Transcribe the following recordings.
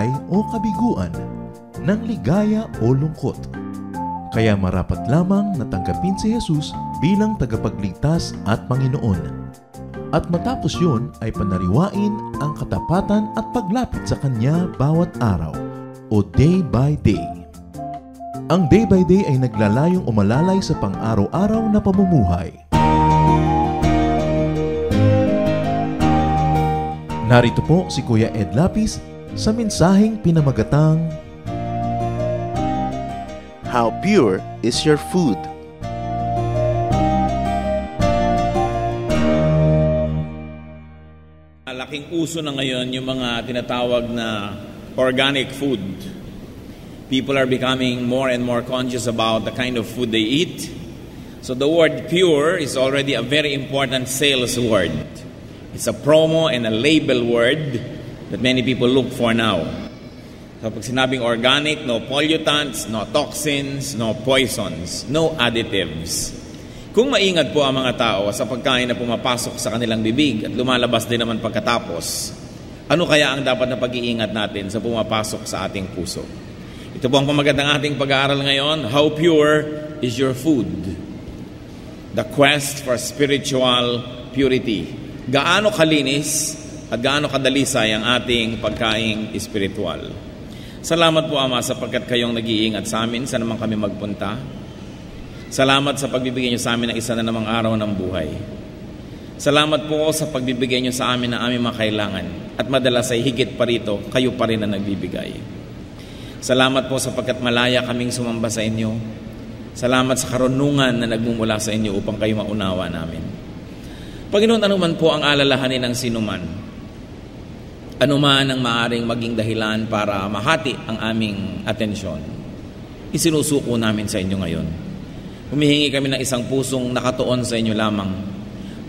tagumpay o kabiguan, ng ligaya o lungkot. Kaya marapat lamang na tanggapin si Jesus bilang tagapagligtas at Panginoon. At matapos yun ay panariwain ang katapatan at paglapit sa Kanya bawat araw o day by day. Ang day by day ay naglalayong umalalay sa pang-araw-araw na pamumuhay. Narito po si Kuya Ed Lapis sa mensaheng pinamagatang How pure is your food? Laking uso na ngayon yung mga tinatawag na organic food. People are becoming more and more conscious about the kind of food they eat. So the word pure is already a very important sales word. It's a promo and a label word that many people look for now. So pag sinabing organic, no pollutants, no toxins, no poisons, no additives. Kung maingat po ang mga tao sa pagkain na pumapasok sa kanilang bibig at lumalabas din naman pagkatapos, ano kaya ang dapat na pag-iingat natin sa pumapasok sa ating puso? Ito po ang pamagat ng ating pag-aaral ngayon, How Pure is Your Food? The Quest for Spiritual Purity. Gaano kalinis at gaano kadalisay ang ating pagkaing espiritual? Salamat po, Ama, sapagkat kayong nag-iingat sa amin sa naman kami magpunta. Salamat sa pagbibigay niyo sa amin ng isa na namang araw ng buhay. Salamat po sa pagbibigay niyo sa amin ng aming mga kailangan. At madalas ay higit pa rito, kayo pa rin ang nagbibigay. Salamat po sapagkat malaya kaming sumamba sa inyo. Salamat sa karunungan na nagmumula sa inyo upang kayo maunawa namin. Panginoon, anuman po ang alalahanin ng sinuman, anuman ang maaaring maging dahilan para mahati ang aming atensyon, isinusuko namin sa inyo ngayon. Humihingi kami ng isang pusong nakatuon sa inyo lamang.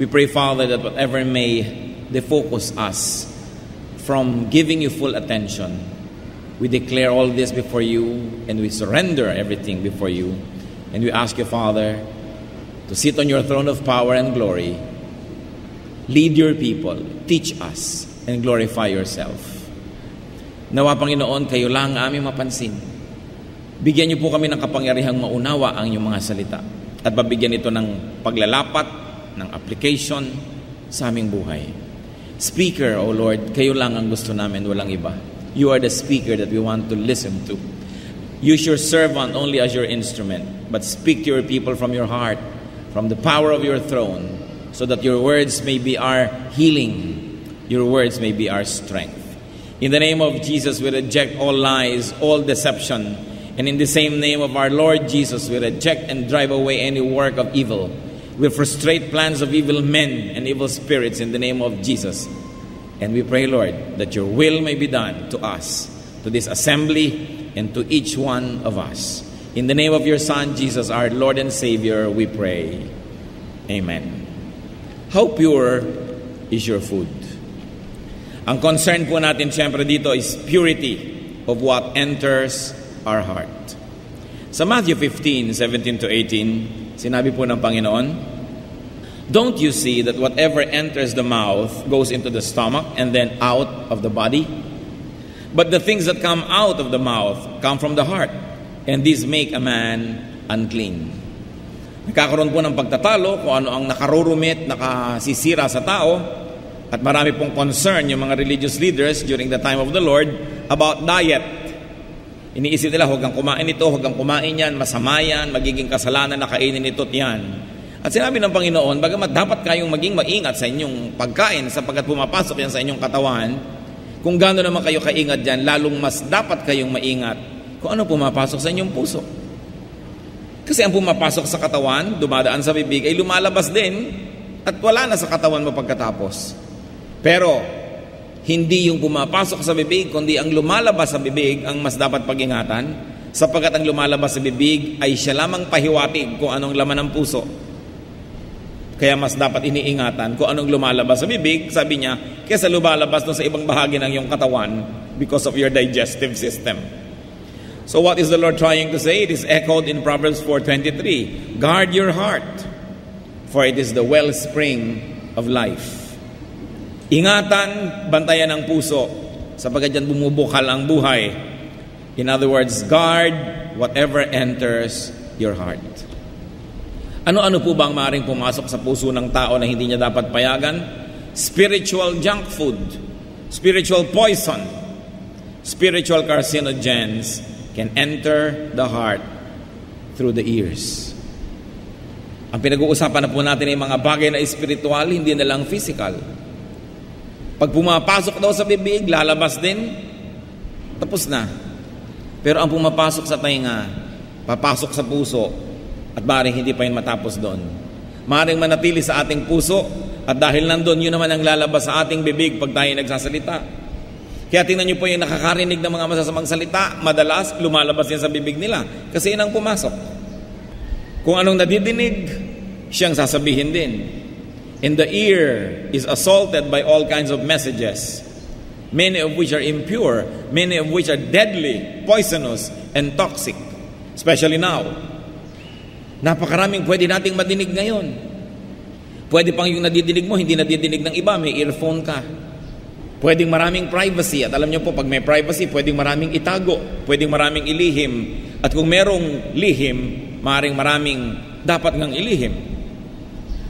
We pray, Father, that whatever may defocus us from giving you full attention, we declare all this before you and we surrender everything before you. And we ask you, Father, to sit on your throne of power and glory, lead your people, teach us, and glorify yourself. Nawa, Panginoon, kayo lang ang aming mapansin. Bigyan niyo po kami ng kapangyarihang maunawa ang inyong mga salita at mabigyan ito ng paglalapat, ng application sa aming buhay. Speaker, O Lord, kayo lang ang gusto namin, walang iba. You are the speaker that we want to listen to. Use your servant only as your instrument, but speak to your people from your heart, from the power of your throne, so that your words may be our healing, your words may be our strength. In the name of Jesus, we reject all lies, all deception, and in the same name of our Lord Jesus, we reject and drive away any work of evil. We frustrate plans of evil men and evil spirits in the name of Jesus. And we pray, Lord, that your will may be done to us, to this assembly, and to each one of us. In the name of your Son, Jesus, our Lord and Savior, we pray. Amen. How pure is your food? Ang concern po natin siyempre dito is purity of what enters our heart. Sa Matthew 15:17-18, sinabi po ng Panginoon, Don't you see that whatever enters the mouth goes into the stomach and then out of the body? But the things that come out of the mouth come from the heart, and these make a man unclean. Nagkakaroon po ng pagtatalo kung ano ang nakarurumit, nakasisira sa tao, at marami pong concern yung mga religious leaders during the time of the Lord about diet. Iniisip nila, huwag kang kumain ito, huwag kang kumain yan, masama yan, magiging kasalanan na kainin ito at yan. At sinabi ng Panginoon, bagamat dapat kayong maging maingat sa inyong pagkain sapagkat pumapasok yan sa inyong katawan, kung gaano naman kayo kaingat dyan, lalong mas dapat kayong maingat kung ano pumapasok sa inyong puso. Kasi ang pumapasok sa katawan, dumadaan sa bibig, ay lumalabas din at wala na sa katawan mo pagkatapos. Pero hindi yung pumapasok sa bibig, kundi ang lumalabas sa bibig ang mas dapat pag-ingatan, sapagkat ang lumalabas sa bibig ay siya lamang pahiwatig kung anong laman ng puso. Kaya mas dapat iniingatan kung anong lumalabas sa bibig, sabi niya, kaysa lumalabas sa ibang bahagi ng iyong katawan because of your digestive system. So what is the Lord trying to say? It is echoed in Proverbs 4:23. Guard your heart, for it is the wellspring of life. Ingatan, bantayan ang puso, sapagkat yan bumubukal ang buhay. In other words, guard whatever enters your heart. Ano-ano po ba ang maaaring pumasok sa puso ng tao na hindi niya dapat payagan? Spiritual junk food, spiritual poison, spiritual carcinogens can enter the heart through the ears. Ang pinag-uusapan na po natin ay mga bagay na espiritual, hindi na lang physical. Pag pumapasok daw sa bibig, lalabas din, tapos na. Pero ang pumapasok sa tainga, papasok sa puso, at maaaring hindi pa yun matapos doon. Maaaring manatili sa ating puso, at dahil nandun, yun naman ang lalabas sa ating bibig pag tayo nagsasalita. Kaya tingnan niyo po yung nakakarinig ng mga masasamang salita, madalas lumalabas yan sa bibig nila, kasi yun ang pumasok. Kung anong nadidinig, siyang sasabihin din. And the ear is assaulted by all kinds of messages, many of which are impure, many of which are deadly, poisonous, and toxic. Especially now. Napakaraming pwede nating madinig ngayon. Pwede pang yung nadidinig mo, hindi nadidinig ng iba, may earphone ka. Pwedeng maraming privacy. At alam nyo po, pag may privacy, pwedeng maraming itago, pwedeng maraming ilihim. At kung merong lihim, maraming dapat ngang ilihim.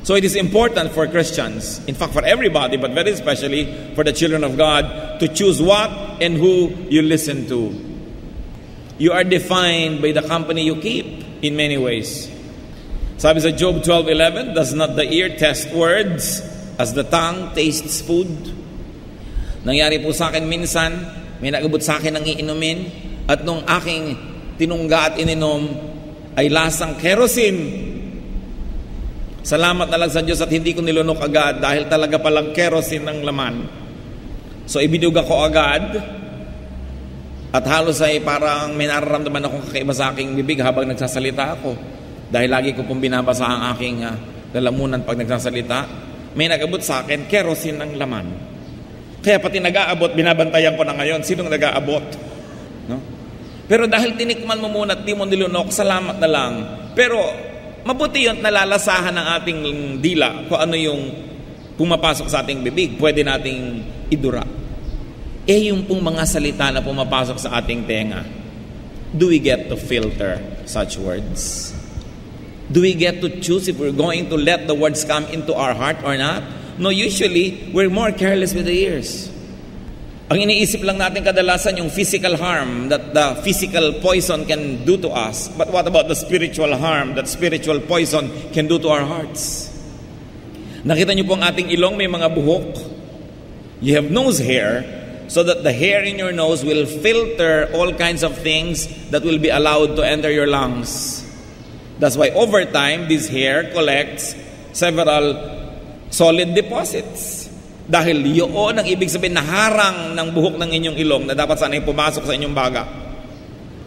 So it is important for Christians, in fact for everybody, but very especially for the children of God, to choose what and who you listen to. You are defined by the company you keep in many ways. Sabi sa Job 12:11, does not the ear test words as the tongue tastes food? Nangyari po sa akin minsan, may nagabot sa akin ng iinumin, at nung aking tinungga at ininom ay lasang kerosene. Salamat na lang sa Diyos at hindi ko nilunok agad dahil talaga palang kerosene ng laman. So ibinug ako agad at halos ay parang may nararamdaman akong kakaiba sa aking bibig habang nagsasalita ako. Dahil lagi ko pong binabasa ang aking lalamunan pag nagsasalita. May nag-abot sa akin, kerosene ng laman. Kaya pati nag-aabot, binabantayan ko na ngayon, sinong nag-aabot? No? Pero dahil tinikman mo muna at di mo nilunok, salamat na lang. Pero mabuti yun, nalalasahan ng ating dila kung ano yung pumapasok sa ating bibig. Pwede nating idura. Yung pong mga salita na pumapasok sa ating tenga, do we get to filter such words? Do we get to choose if we're going to let the words come into our heart or not? No, usually, we're more careless with the ears. Ang iniisip lang natin kadalasan yung physical harm that the physical poison can do to us. But what about the spiritual harm that spiritual poison can do to our hearts? Nakita niyo po ang ating ilong, may mga buhok. You have nose hair, so that the hair in your nose will filter all kinds of things that will be allowed to enter your lungs. That's why over time, this hair collects several solid deposits. Dahil yun ang ibig sabihin na harang ng buhok ng inyong ilong na dapat sana'y pumasok sa inyong baga.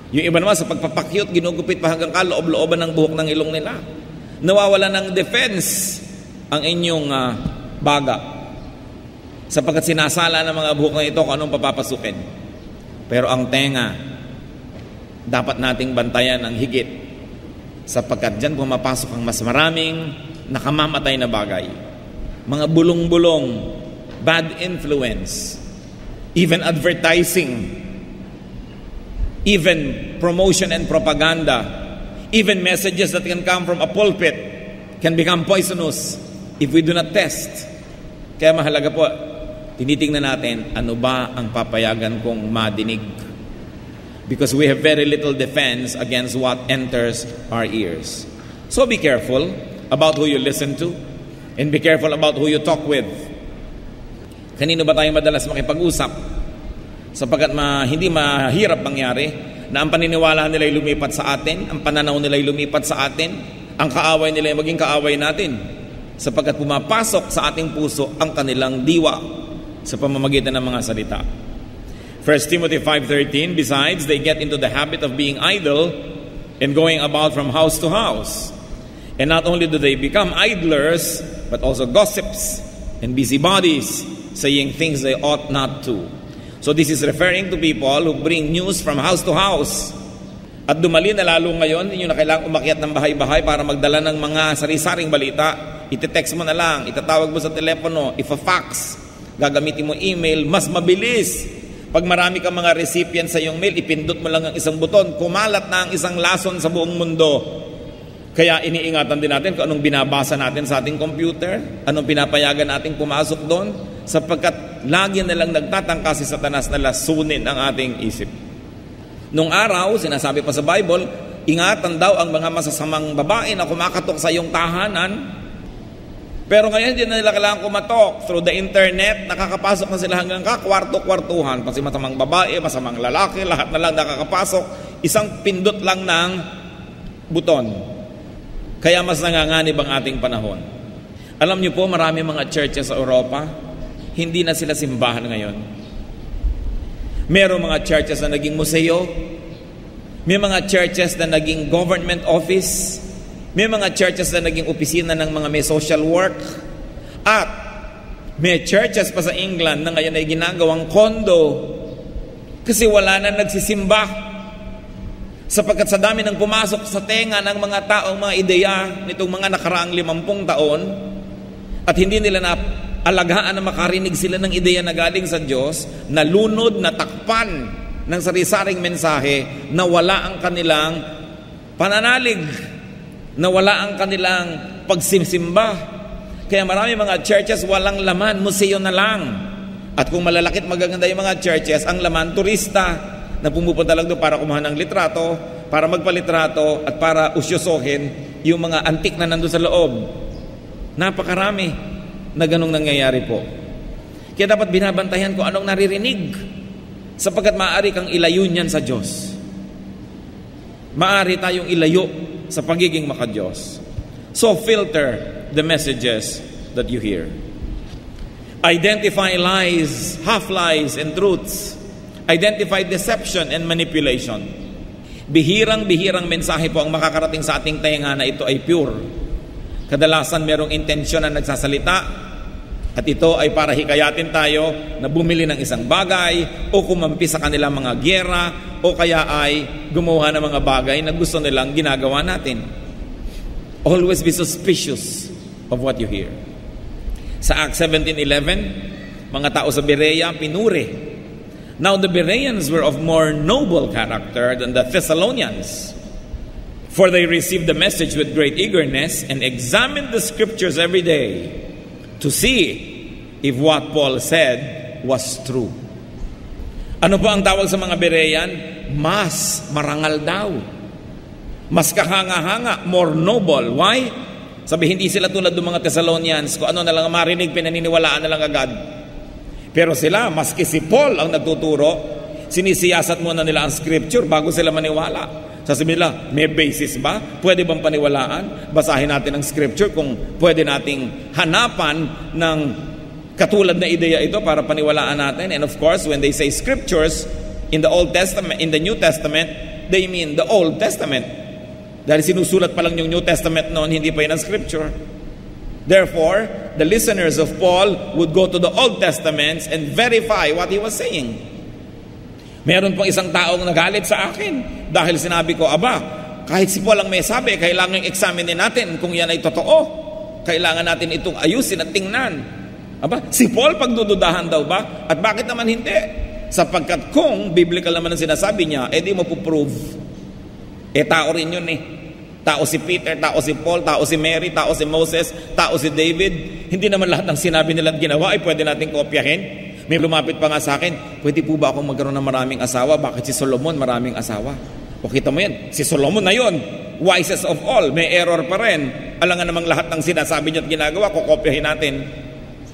Yung iba naman sa pagpapakyut, ginugupit pa hanggang kaloob-looban ng buhok ng ilong nila. Nawawala ng defense ang inyong baga. Sapagkat sinasala ng mga buhok na ito kung anong papapasukin. Pero ang tenga, dapat nating bantayan ng higit. Sapagkat dyan pumapasok ang mas maraming nakamamatay na bagay. Mga bulong-bulong, bad influence, even advertising, even promotion and propaganda, even messages that can come from a pulpit can become poisonous if we do not test. Kaya mahalaga po, tinitingnan natin ano ba ang papayagan kong madinig. Because we have very little defense against what enters our ears. So be careful about who you listen to and be careful about who you talk with. Kanino ba tayo madalas makipag-usap? Sapagkat hindi mahirap mangyari na ang paniniwala nila ay lumipat sa atin, ang pananaw nila ay lumipat sa atin, ang kaaway nila ay maging kaaway natin. Sapagkat pumapasok sa ating puso ang kanilang diwa sa pamamagitan ng mga salita. 1 Timothy 5:13, besides, they get into the habit of being idle and going about from house to house. And not only do they become idlers, but also gossips and busybodies, saying things they ought not to. So this is referring to people who bring news from house to house. At dumali na lalo ngayon, hindi nyo na kailangang umakyat ng bahay-bahay para magdala ng mga sari-saring balita. Ite-text mo na lang, itatawag mo sa telepono, if a fax, gagamitin mo email, mas mabilis. Pag marami kang mga recipients sa iyong mail, ipindot mo lang ang isang buton, kumalat na ang isang lason sa buong mundo. Kaya iniingatan din natin kung anong binabasa natin sa ating computer, anong pinapayagan nating pumasok doon, sapagkat lagi nilang nagtatangka si Satanas na lasunin ang ating isip. Nung araw, sinasabi pa sa Bible, ingatan daw ang mga masasamang babae na kumakatok sa iyong tahanan. Pero ngayon, hindi na nila kailangan kumatok. Through the internet, nakakapasok na sila hanggang kakwarto-kwartuhan. Kasi masamang babae, masamang lalaki, lahat na lang nakakapasok. Isang pindot lang ng buton. Kaya mas nanganganib ang ating panahon. Alam niyo po, marami mga churches sa Europa, hindi na sila simbahan ngayon. Merong mga churches na naging museo. May mga churches na naging government office. May mga churches na naging opisina ng mga may social work. At may churches pa sa England na ngayon ay ginagawang condo kasi wala na nagsisimba. Sapagkat sa dami ng pumasok sa tenga ng mga taong mga ideya nitong mga nakaraang 50 taon at hindi nila na alagaan na makarinig sila ng ideya na galing sa Diyos, nalunod, natakpan ng sari-saring mensahe, nawala ang kanilang pananalig, nawala ang kanilang pagsimsimba. Kaya marami mga churches walang laman, museo na lang. At kung malalakit magaganda yung mga churches, ang laman turista na pumupunta lang doon para kumuha ng litrato, para magpalitrato at para usyosohin yung mga antik na nandun sa loob. Napakarami na ganong nangyayari po. Kaya dapat binabantayan kung anong naririnig, sapagkat maaari kang ilayo niyan sa Diyos. Maaari tayong ilayo sa pagiging maka-Diyos. So filter the messages that you hear. Identify lies, half-lies, and truths. Identify deception and manipulation. Bihirang-bihirang mensahe po ang makakarating sa ating tenga na ito ay pure. Kadalasan merong intensyon na nagsasalita at ito ay para hikayatin tayo na bumili ng isang bagay o kumampi sa kanilang mga gyera o kaya ay gumawa ng mga bagay na gusto nilang ginagawa natin. Always be suspicious of what you hear. Sa Acts 17:11, mga tao sa Berea pinuri. Now the Bereans were of more noble character than the Thessalonians, for they received the message with great eagerness and examined the scriptures every day to see if what Paul said was true. Ano po ang tawag sa mga Berean? Mas marangal daw. Mas kahanga-hanga, more noble. Why? Sabi, hindi sila tulad ng mga Thessalonians. Kung ano na lang marinig, pinaniniwalaan na lang agad. Pero sila, maski si Paul ang nagtuturo, sinisiyasat muna nila ang scripture bago sila maniwala. Sasabihin nila, may basis ba? Pwede bang paniwalaan? Basahin natin ang scripture kung pwede nating hanapan ng katulad na ideya ito para paniwalaan natin. And of course, when they say scriptures in the Old Testament, in the New Testament, they mean the Old Testament. Dahil sinusulat pa lang yung New Testament noon, hindi pa yun ang scripture. Therefore, the listeners of Paul would go to the Old Testaments and verify what he was saying. Meron pong isang taong nagalit sa akin dahil sinabi ko, kahit si Paul ang may sabi, kailangan examine natin kung yan ay totoo. Kailangan natin itong ayusin at tingnan. Si Paul pagdududahan daw ba? At bakit naman hindi? Sapagkat kung biblical naman ang sinasabi niya, di mo puprove. Tao rin yun Tao si Peter, tao si Paul, tao si Mary, tao si Moses, tao si David. Hindi naman lahat ng sinabi nilang ginawa ay pwede natin kopyahin. May lumapit pa nga sa akin, pwede po ba akong magkaroon ng maraming asawa? Bakit si Solomon maraming asawa? O kita mo yan, si Solomon na yun, wisest of all, may error pa rin. Alangan namang lahat ng sinasabi niya at ginagawa, kukopyahin natin.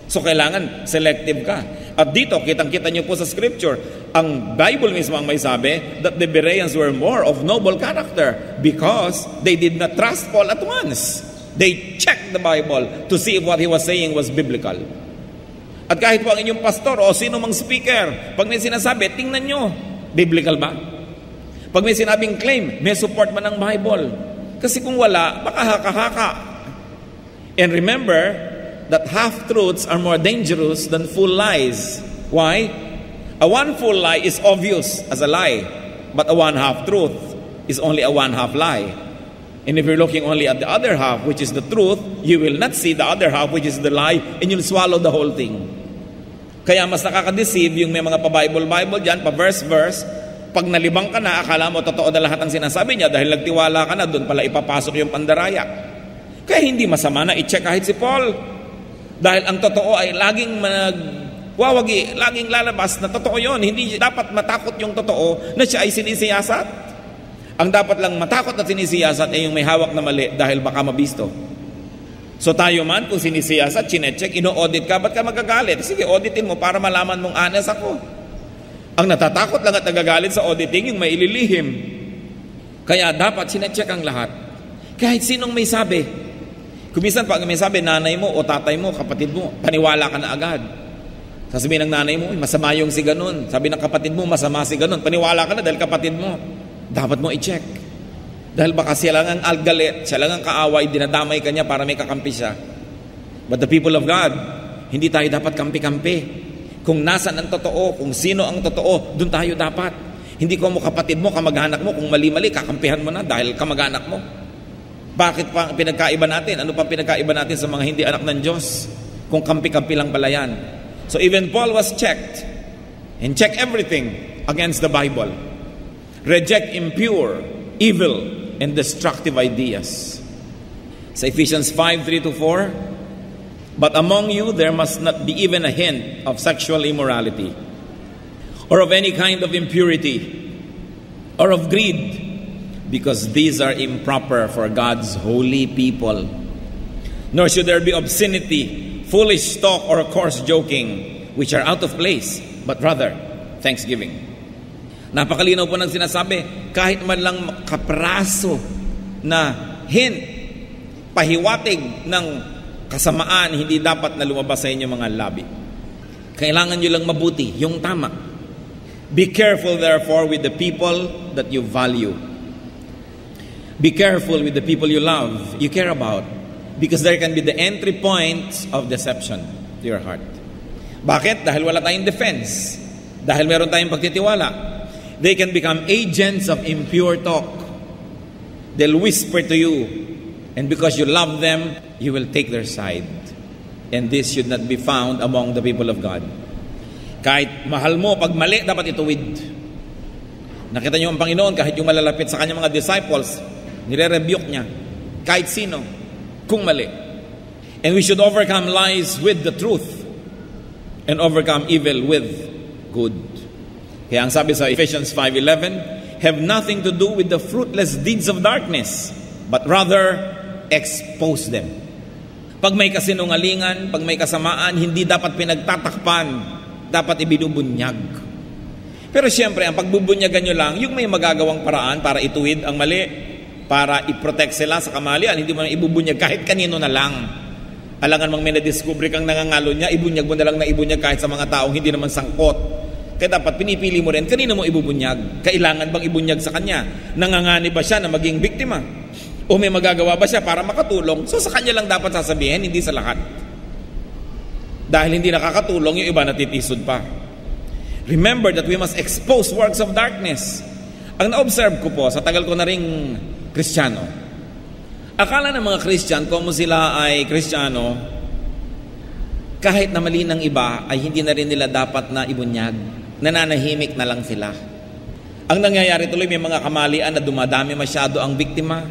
So kailangan selective ka. At dito, kitang-kita niyo po sa scripture, ang Bible mismo ang may sabi that the Bereans were more of noble character because they did not trust Paul at once. They checked the Bible to see if what he was saying was biblical. At kahit po ang inyong pastor o sino mang speaker, pag may sinasabi, tingnan nyo, biblical ba? Pag may sinabing claim, may support ba ng Bible? Kasi kung wala, baka haka-haka. And remember that half-truths are more dangerous than full lies. Why? A one full lie is obvious as a lie, but a one half-truth is only a one half lie. And if you're looking only at the other half, which is the truth, you will not see the other half, which is the lie, and you'll swallow the whole thing. Kaya mas nakaka-deceive yung may mga pa-Bible dyan, pa-verse, pag nalibang ka na, akala mo totoo na lahat ang sinasabi niya dahil nagtiwala ka na, doon pala ipapasok yung pandaraya. Kaya hindi masama na i-check kahit si Paul. Dahil ang totoo ay laging wawagi, laging lalabas na totoo yon. Hindi dapat matakot yung totoo na siya ay sinisiyasat. Ang dapat lang matakot na sinisiyasat ay yung may hawak na mali dahil baka mabisto. So tayo man, kung sinisiyasat, chinecheck, ino-audit ka, ba't ka magagalit? Sige, auditin mo para malaman mong honest ako. Ang natatakot lang at nagagalit sa auditing, yung may ililihim. Kaya dapat sinecheck ang lahat. Kahit sinong may sabi. Kung minsan pag may sabi, nanay mo o tatay mo, kapatid mo, paniwala ka na agad. Sasabihin ng nanay mo, masama yung si ganun. Sabi ng kapatid mo, masama si ganun. Paniwala ka na dahil kapatid mo. Dapat mo i-check. Dahil baka siya lang ang algalit, siya lang ang kaaway, dinadamay ka niya para may kakampi siya. But the people of God, hindi tayo dapat kampi-kampi. Kung nasan ang totoo, kung sino ang totoo, doon tayo dapat. Hindi ko mo kapatid mo, kamag-anak mo, kung mali-mali, kakampihan mo na dahil kamag-anak mo. Bakit pa pinagkaiba natin? Ano pa pinagkaiba natin sa mga hindi anak ng Diyos? Kung kampi-kampi lang pala yan. So even Paul was checked and check everything against the Bible. Reject impure, evil, and destructive ideas. Sa Ephesians 5:3-4, but among you there must not be even a hint of sexual immorality, or of any kind of impurity, or of greed, because these are improper for God's holy people. Nor should there be obscenity, foolish talk, or coarse joking, which are out of place, but rather thanksgiving. Napakalinaw po ng sinasabi, kahit man lang kapraso na hint, pahiwatig ng kasamaan, hindi dapat na lumabas sa inyo mga labi. Kailangan nyo lang mabuti, yung tama. Be careful therefore with the people that you value. Be careful with the people you love, you care about, because there can be the entry point of deception to your heart. Bakit? Dahil wala tayong defense. Dahil meron tayong pagtitiwala. They can become agents of impure talk. They'll whisper to you, and because you love them, you will take their side. And this should not be found among the people of God. Kahit mahal mo, pag mali, dapat ituwid. Nakita niyo ang Panginoon, kahit yung malalapit sa kanyang mga disciples, nire-rebuke niya. Kahit sino, kung mali. And we should overcome lies with the truth, and overcome evil with good. Kaya ang sabi sa Ephesians 5:11, have nothing to do with the fruitless deeds of darkness, but rather expose them. Pag may kasinungalingan, pag may kasamaan, hindi dapat pinagtatakpan, dapat ibinubunyag. Pero siyempre, ang pagbubunyagan nyo lang, yung may magagawang paraan para ituwid ang mali, para i-protect sila sa kamalian, hindi mo na ibubunyag kahit kanino na lang. Alangan mang may nadiskubre kang nangangalo niya, ibunyag mo na lang na ibunyag kahit sa mga taong hindi naman sangkot. Kaya dapat pinipili mo rin, kanino mo ibubunyag? Kailangan bang ibunyag sa kanya? Nangangani ba siya na maging biktima? O may magagawa ba siya para makatulong? So sa kanya lang dapat sasabihin, hindi sa lahat. Dahil hindi nakakatulong, yung iba natitisod pa. Remember that we must expose works of darkness. Ang na-observe ko po, sa tagal ko na ring Kristiyano, akala ng mga Christian, kung sila ay Kristiyano, kahit na mali ng iba, ay hindi na rin nila dapat na ibunyag. Nananahimik na lang sila. Ang nangyayari tuloy, may mga kamalian na dumadami masyado ang biktima.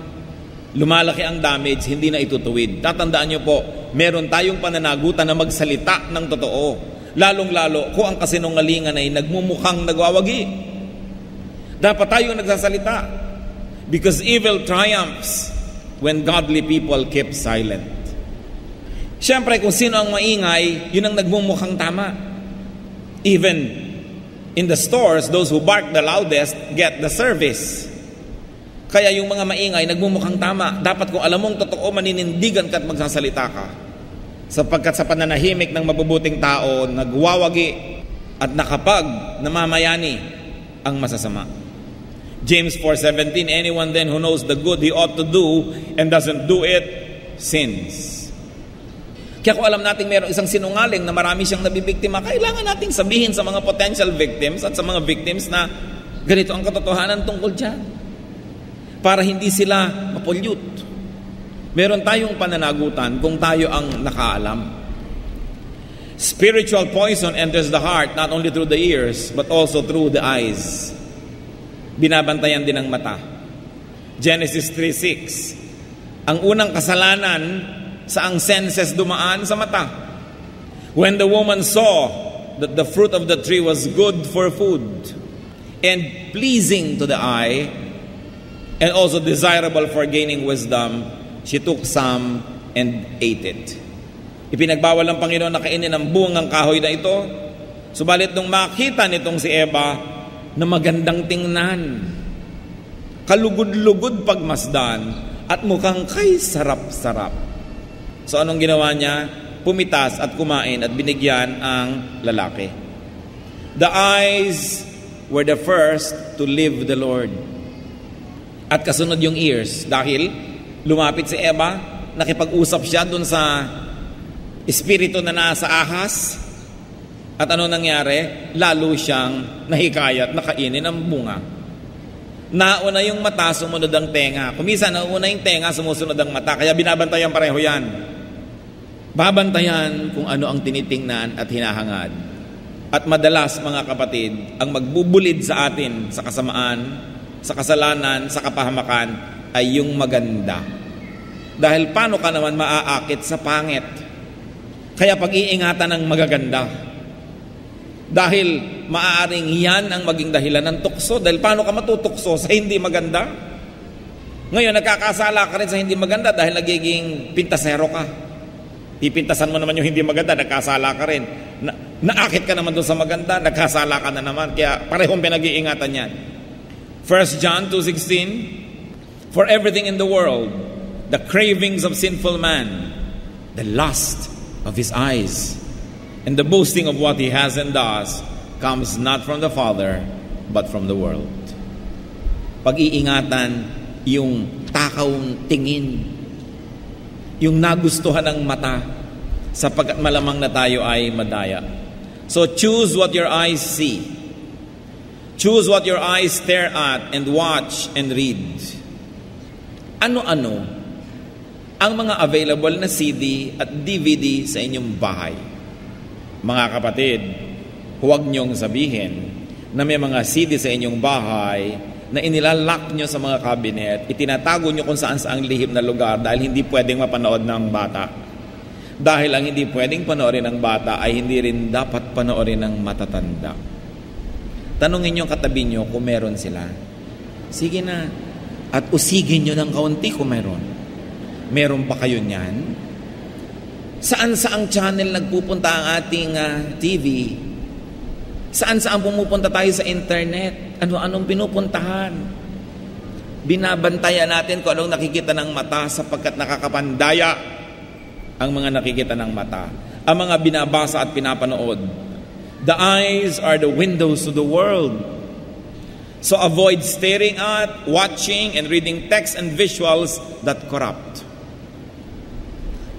Lumalaki ang damage, hindi na itutuwid. Tatandaan nyo po, meron tayong pananagutan na magsalita ng totoo. Lalong-lalo kung ang kasinungalingan ay nagmumukhang nagwawagi. Dapat tayong nagsasalita. Because evil triumphs when godly people keep silent. Siyempre, kung sino ang maingay, yun ang nagmumukhang tama. Even in the stores, those who bark the loudest get the service. Kaya yung mga maingay, nagmumukhang tama. Dapat kung alam mong totoo, maninindigan ka at magsasalita ka. Sapagkat sa pananahimik ng mabubuting tao, nagwawagi at nakapag namamayani ang masasama. James 4:17, anyone then who knows the good he ought to do and doesn't do it, sins. Kaya kung alam natin mayroong isang sinungaling na marami siyang nabibiktima, kailangan nating sabihin sa mga potential victims at sa mga victims na ganito ang katotohanan tungkol dyan. Para hindi sila mapollute. Meron tayong pananagutan kung tayo ang nakaalam. Spiritual poison enters the heart not only through the ears but also through the eyes. Binabantayan din ng mata. Genesis 3:6. Ang unang kasalanan sa ang senses dumaan sa mata. When the woman saw that the fruit of the tree was good for food and pleasing to the eye and also desirable for gaining wisdom, she took some and ate it. Ipinagbawal ng Panginoon na kainin ang bungang kahoy na ito. Subalit nung makita nitong si Eva na magandang tingnan, kalugod-lugod pagmasdan, at mukhang kay sarap-sarap. So anong ginawa niya? Pumitas at kumain at binigyan ang lalaki. The eyes were the first to leave the Lord. At kasunod yung ears, dahil lumapit si Eva, nakipag-usap siya dun sa espiritu na nasa ahas. At ano nangyari? Lalo siyang nahikayat na kainin ang bunga. Nauna yung mata, sumunod ang tenga. Kuminsan, nauna yung tenga, sumusunod ang mata. Kaya binabantayan pareho yan. Babantayan kung ano ang tinitingnan at hinahangad. At madalas, mga kapatid, ang magbubulid sa atin sa kasamaan, sa kasalanan, sa kapahamakan, ay yung maganda. Dahil paano ka naman maaakit sa pangit? Kaya pag-iingatan ng magaganda. Dahil maaaring yan ang maging dahilan ng tukso. Dahil paano ka matutukso sa hindi maganda? Ngayon, nagkakasala ka rin sa hindi maganda dahil nagiging pintasero ka. Pipintasan mo naman yung hindi maganda, nagkasala ka rin. Naakit ka naman doon sa maganda, nagkasala ka na naman. Kaya parehong pinag-iingatan yan. 1 John 2:16, for everything in the world, the cravings of sinful man, the lust of his eyes, and the boasting of what he has and does, comes not from the Father, but from the world. Pag-iingatan yung takawang tingin, yung nagustuhan ng mata, sapagkat malamang na tayo ay madaya. So choose what your eyes see. Choose what your eyes stare at and watch and read. Ano-ano ang mga available na CD at DVD sa inyong bahay? Mga kapatid, huwag niyong sabihin na may mga CD sa inyong bahay na inilalak nyo sa mga cabinet, itinatago nyo kung saan-saang lihim na lugar dahil hindi pwedeng mapanood ng bata. Dahil ang hindi pwedeng panoorin ng bata ay hindi rin dapat panoorin ng matatanda. Tanungin nyo katabi nyo kung meron sila. Sige na. At usigin nyo ng kaunti kung meron. Meron pa kayo niyan? Saan-saang channel nagpupunta ang ating TV? Saan-saan pumupunta tayo sa internet? Ano-anong pinupuntahan? Binabantayan natin kung anong nakikita ng mata sapagkat nakakapandaya ang mga nakikita ng mata. Ang mga binabasa at pinapanood. The eyes are the windows to the world. So avoid staring at, watching, and reading text and visuals that corrupt.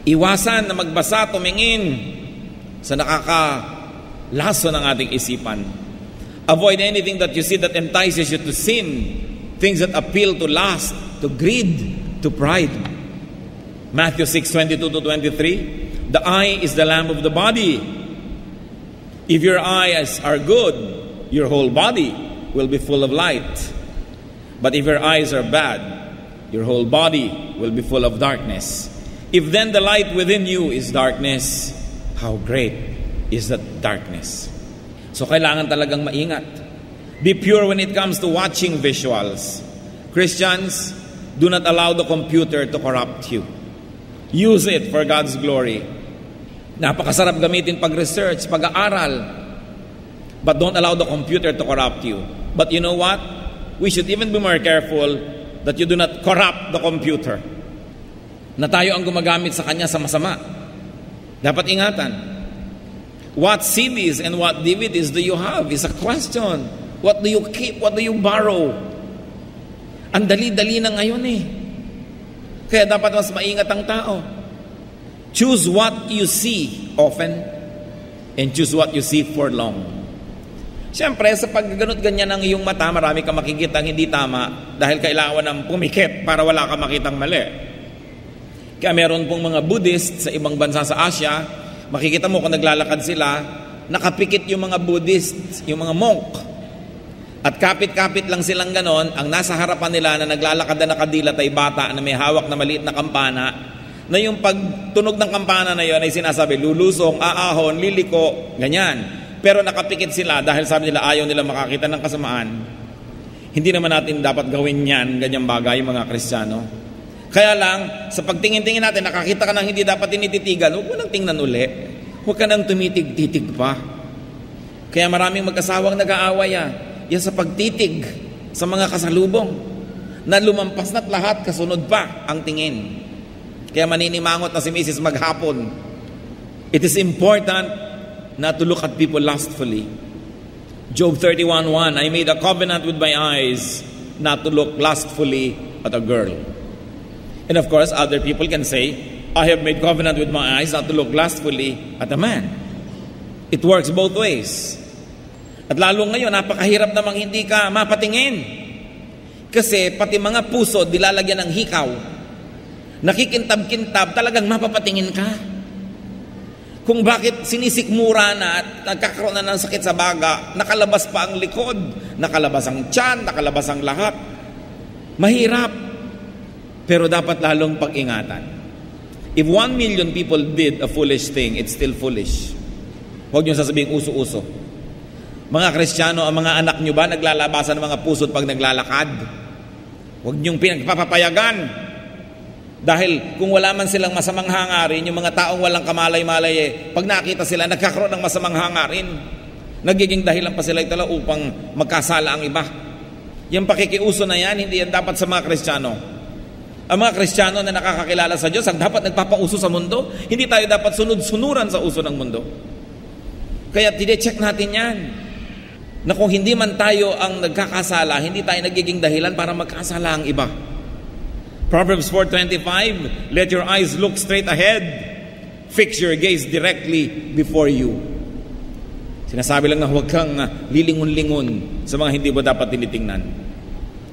Iwasan na magbasa, tumingin sa nakakalaso ng ating isipan. Avoid anything that you see that entices you to sin. Things that appeal to lust, to greed, to pride. Matthew 6:22-23. The eye is the lamp of the body. If your eyes are good, your whole body will be full of light. But if your eyes are bad, your whole body will be full of darkness. If then the light within you is darkness, how great is that darkness? So kailangan talagang maingat. Be pure when it comes to watching visuals. Christians, do not allow the computer to corrupt you. Use it for God's glory. Napakasarap gamitin pag-research, pag-aaral. But don't allow the computer to corrupt you. But you know what? We should even be more careful that you do not corrupt the computer. Na tayo ang gumagamit sa kanya sa masama. Dapat ingatan. What CDs and what DVDs do you have is a question. What do you keep? What do you borrow? Ang dali-dali na ngayon eh. Kaya dapat mas maingat ang tao. Choose what you see often and choose what you see for long. Siyempre, sa pagganot ganyan ng iyong mata, marami ka makikita hindi tama dahil kailangan ng pumikit para wala ka makitang mali. Kaya meron pong mga Buddhist sa ibang bansa sa Asia, makikita mo kung naglalakad sila, nakapikit yung mga Buddhist, yung mga monk. At kapit-kapit lang silang ganon, ang nasa harapan nila na naglalakad na nakadilat ay bata na may hawak na maliit na kampana, na yung pagtunog ng kampana na yun ay sinasabi, lulusong, aahon, liliko, ganyan. Pero nakapikit sila dahil sabi nila ayaw nila makakita ng kasamaan. Hindi naman natin dapat gawin yan, ganyang bagay mga Kristiyano. Kaya lang, sa pagtingin-tingin natin, nakakita ka ng hindi dapat tinititigan, huwag mo nang tingnan uli. Huwag ka nang tumitig-titig pa. Kaya maraming mag-asawang nag-aaway yan sa pagtitig sa mga kasalubong na lumampas na't lahat, kasunod pa ang tingin. Kaya maninimangot na si Mrs. maghapon. It is important not to look at people lustfully. Job 31:1, I made a covenant with my eyes not to look lustfully at a girl. And of course, other people can say, I have made covenant with my eyes not to look lustfully at a man. It works both ways. At lalo ngayon, napakahirap namang hindi ka mapatingin. Kasi pati mga puso, dilalagyan ng hikaw. Nakikintab-kintab, talagang mapapatingin ka. Kung bakit sinisikmura na at nagkakaroon na ng sakit sa baga, nakalabas pa ang likod, nakalabas ang tiyan, nakalabas ang lahat. Mahirap. Pero dapat lalong pag-ingatan. If 1 million people did a foolish thing, it's still foolish. Huwag niyo sasabing uso-uso. Mga Kristiyano, ang mga anak niyo ba naglalabasan ng mga puso't pag naglalakad? Huwag niyong pinagpapapayagan. Dahil kung wala man silang masamang hangarin, yung mga taong walang kamalay-malay, pag nakita sila, nagkakaroon ng masamang hangarin. Nagiging dahilan pa sila itala upang magkasala ang iba. Yung pakikiuso na yan, hindi yan dapat sa mga Kristiyano. Ang mga Kristiyano na nakakakilala sa Diyos, ang dapat nagpapauso sa mundo, hindi tayo dapat sunod-sunuran sa uso ng mundo. Kaya tine-check natin yan. Na kung hindi man tayo ang nagkakasala, hindi tayo nagiging dahilan para magkasala ang iba. Proverbs 4:25, let your eyes look straight ahead. Fix your gaze directly before you. Sinasabi lang na huwag kang lilingon-lingon sa mga hindi mo dapat tinitingnan.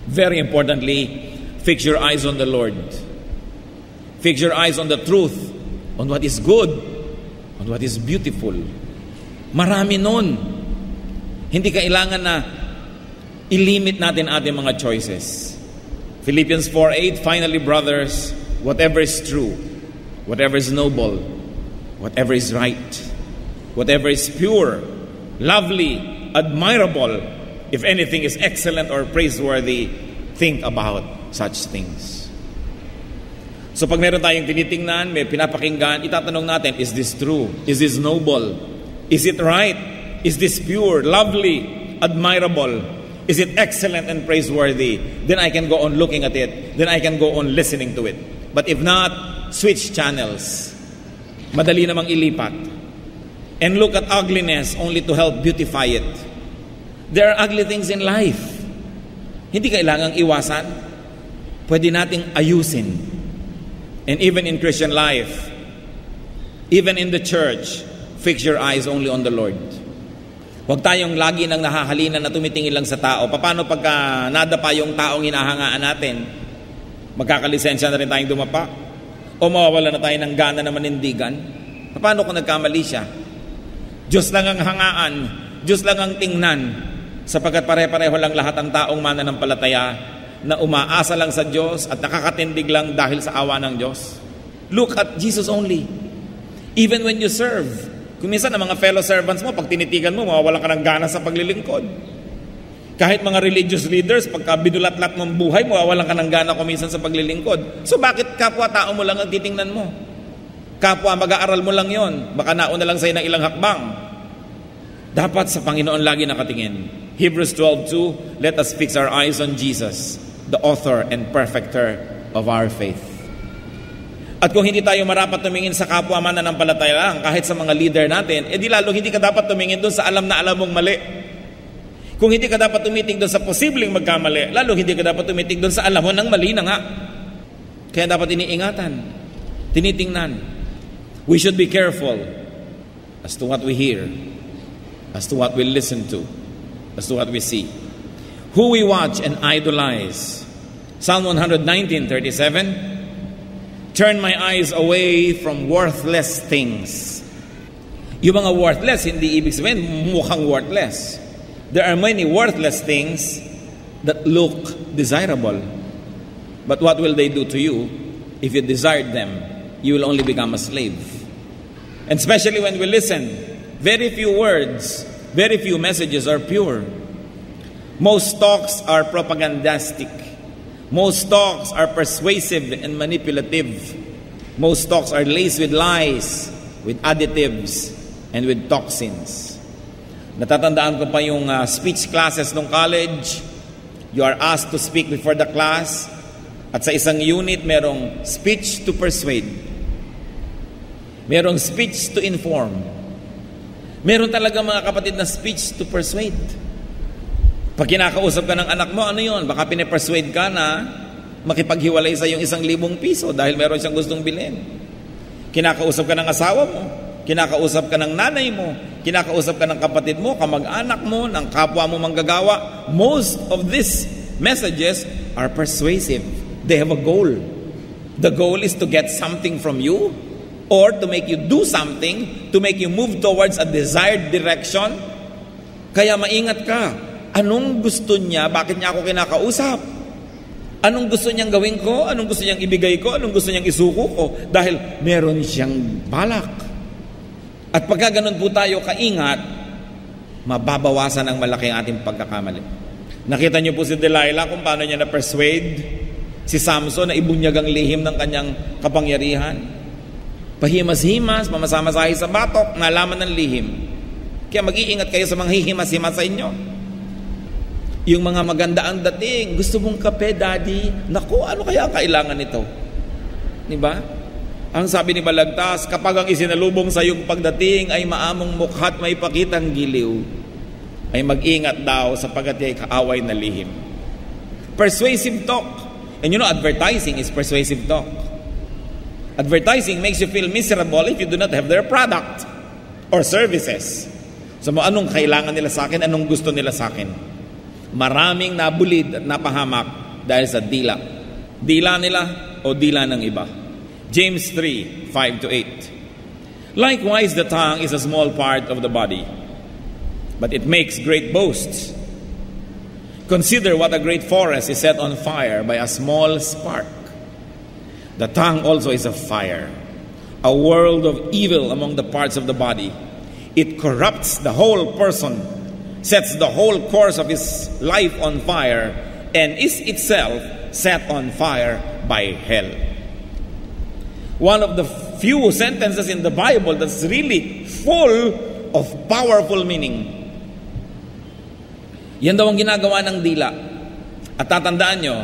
Very importantly, fix your eyes on the Lord. Fix your eyes on the truth, on what is good, on what is beautiful. Marami nun. Hindi kailangan na ilimit natin ating mga choices. Philippians 4:8, finally, brothers, whatever is true, whatever is noble, whatever is right, whatever is pure, lovely, admirable, if anything is excellent or praiseworthy, think about such things. So pag meron tayong tinitingnan, may pinapakinggan, itatanong natin, is this true? Is this noble? Is it right? Is this pure, lovely, admirable? Is it excellent and praiseworthy? Then I can go on looking at it. Then I can go on listening to it. But if not, switch channels. Madali namang ilipat. And look at ugliness only to help beautify it. There are ugly things in life. Hindi kailangang iwasan. Pwede nating ayusin. And even in Christian life, even in the church, fix your eyes only on the Lord. Huwag tayong lagi nang nahahalina na tumitingin lang sa tao. Paano pagka nadapa yung taong hinahangaan natin? Magkakalisensya na rin tayong dumapa? O mawawala na tayo ng gana na manindigan? Paano kung nagkamali siya? Diyos lang ang hangaan, Diyos lang ang tingnan, sapagkat pare-pareho lang lahat ang taong mananampalataya na umaasa lang sa Diyos at nakakatindig lang dahil sa awa ng Diyos. Look at Jesus only. Even when you serve, kung minsan ang mga fellow servants mo, pag tinitigan mo, mawawala ka ng gana sa paglilingkod. Kahit mga religious leaders, pagka binulat-lat mong buhay, mawawalan ka ng gana kung minsan sa paglilingkod. So bakit kapwa-tao mo lang ang titingnan mo? Kapwa mag-aaral mo lang yon. Baka nauna lang sa'yo ng ilang hakbang. Dapat sa Panginoon lagi nakatingin. Hebrews 12:2, let us fix our eyes on Jesus, the author and perfecter of our faith. At kung hindi tayo marapat tumingin sa kapwa mananampalataya lang, kahit sa mga leader natin, di lalo hindi ka dapat tumingin doon sa alam na alam mong mali. Kung hindi ka dapat tumitig doon sa posibleng magkamali, lalo hindi ka dapat tumitig doon sa alam mo ng mali na nga. Kaya dapat iniingatan, tinitingnan. We should be careful as to what we hear, as to what we listen to, as to what we see. Who we watch and idolize. Psalm 119:37, turn my eyes away from worthless things Yung mga worthless, hindi ibig sabihin mukhang worthless. There are many worthless things that look desirable. But what will they do to you? If you desired them, you will only become a slave. And especially when we listen, very few words, very few messages are pure. Most talks are propagandistic. Most talks are persuasive and manipulative. Most talks are laced with lies, with additives, and with toxins. Natatandaan ko pa yung speech classes nung college. You are asked to speak before the class. At sa isang unit, merong speech to persuade. Merong speech to inform. Meron talaga mga kapatid na speech to persuade. Pag kinakausap ka ng anak mo, ano yun? Baka pinipersuade ka na makipaghiwalay sa yung 1,000 piso dahil meron siyang gustong bilhin. Kinakausap ka ng asawa mo. Kinakausap ka ng nanay mo. Kinakausap ka ng kapatid mo, kamag-anak mo, ng kapwa mo manggagawa. Most of these messages are persuasive. They have a goal. The goal is to get something from you or to make you do something, to make you move towards a desired direction. Kaya maingat ka. Anong gusto niya? Bakit niya ako kinakausap? Anong gusto niyang gawin ko? Anong gusto niyang ibigay ko? Anong gusto niyang isuko ko? Dahil meron siyang balak. At pagka ganun po tayo kaingat, mababawasan ang malaki ang ating pagkakamali. Nakita niyo po si Delilah kung paano niya na-persuade si Samson na ibunyag ang lihim ng kanyang kapangyarihan. Pahimas-himas, mamasamasahi sa batok, nalaman ng lihim. Kaya mag-iingat kayo sa mga hihimas-himas sa inyo. Yung mga maganda ang dating, gusto mong kape, daddy? Naku, ano kaya ang kailangan nito? Diba? Ang sabi ni Balagtas, kapag ang isinalubong sa iyong pagdating ay maamong mukha't may pakitang giliw, ay mag-ingat daw sapagkat ay kaaway na lihim. Persuasive talk. And you know, advertising is persuasive talk. Advertising makes you feel miserable if you do not have their product or services. So, anong kailangan nila sa akin? Anong gusto nila sa akin? Maraming nabulid at napahamak dahil sa dila. Dila nila o dila ng iba. James 3:5-8. Likewise, the tongue is a small part of the body, but it makes great boasts. Consider what a great forest is set on fire by a small spark. The tongue also is a fire, a world of evil among the parts of the body. It corrupts the whole person, sets the whole course of his life on fire, and is itself set on fire by hell. One of the few sentences in the Bible that's really full of powerful meaning. Yan daw ang ginagawa ng dila. At tatandaan nyo,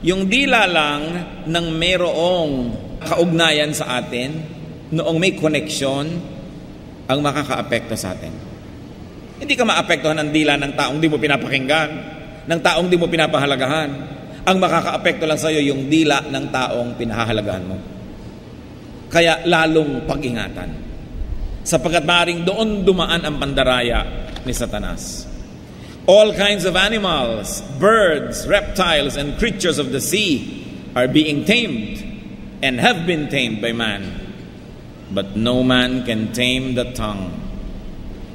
yung dila lang ng mayroong kaugnayan sa atin, noong may connection, ang makaka-apekto sa atin. Hindi ka maapektuhan ng dila ng taong di mo pinapakinggan, ng taong di mo pinapahalagahan. Ang makaka-apekto lang sa iyo yung dila ng taong pinahahalagahan mo. Kaya lalong pag-ingatan. Sapagkat maaaring doon dumaan ang pandaraya ni Satanas. All kinds of animals, birds, reptiles, and creatures of the sea are being tamed and have been tamed by man. But no man can tame the tongue.